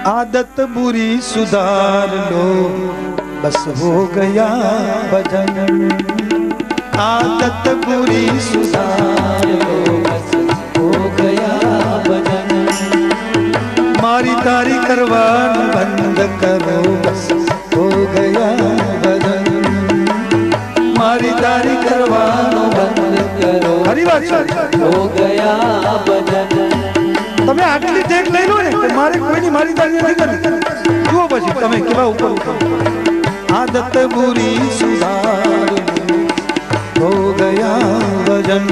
आदत बुरी सुधार लो बस हो गया भजन। आदत बुरी सुधार लो बस हो गया भजन। मारी तारी करवान बंद करो बस हो गया भजन। मारी तारी करवान बंद करो हरी बात हो गया भजन। તમે આટલી ટેક લઈ લો ને મારે કોઈની મારી તારી નથી કરવી જુઓ પછી તમે કેવા ઉપર આદત બુરી સુધાર हो गया भजन।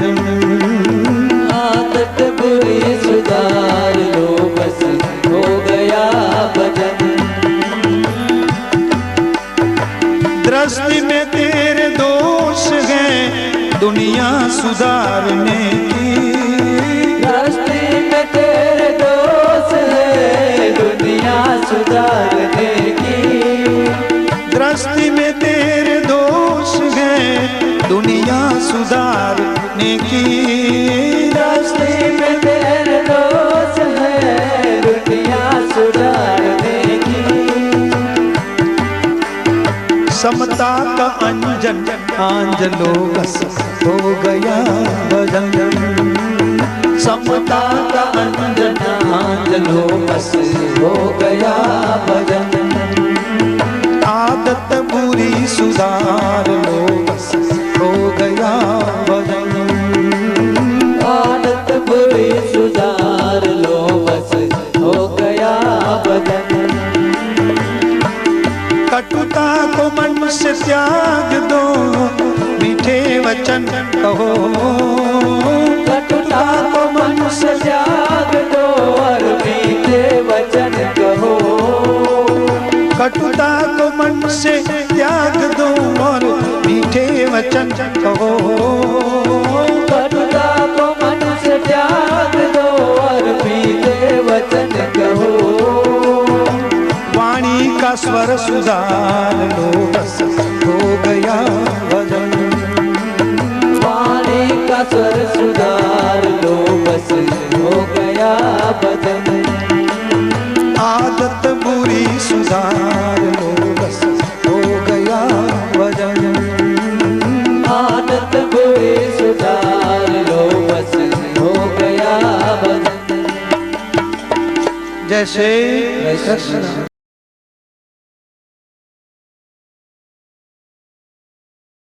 आदत बुरी सुधार लो बस हो गया भजन। दृष्टि में तेरे दोष हैं दुनिया सुधारने की। दृष्टि में तेरे दोष है दुनिया सुधारने की। दृष्टि में तेरे दोष है दुनिया सुधारने की। दृष्टि में तेरे दोष है दुनिया सुधारने की। समता का अंजन आंजलो बस हो गया भजन। समता का अंजन आंजलो बस हो गया भजन। आदत बुरी सुधार लो बस हो गया भजन। आदत बुरी सुधार लो बस हो गया भजन। कटुता को मन से त्याग दो मीठे वचन कहो। कटुता को मन से त्याग दो और मीठे वचन कहो। कटुता को मन से त्याग दो और मीठे वचन कहो। कटुता को मन से त्याग दो और मीठे वचन कहो। वाणी का स्वर सुधार लो बस हो गया भजन। वाणी का स्वर सुधार लो बस हो गया भजन। आदत बुरी सुधार लो बस हो गया भजन। आदत बुरी सुधार लो बस हो गया भजन। जय श्री कृष्ण।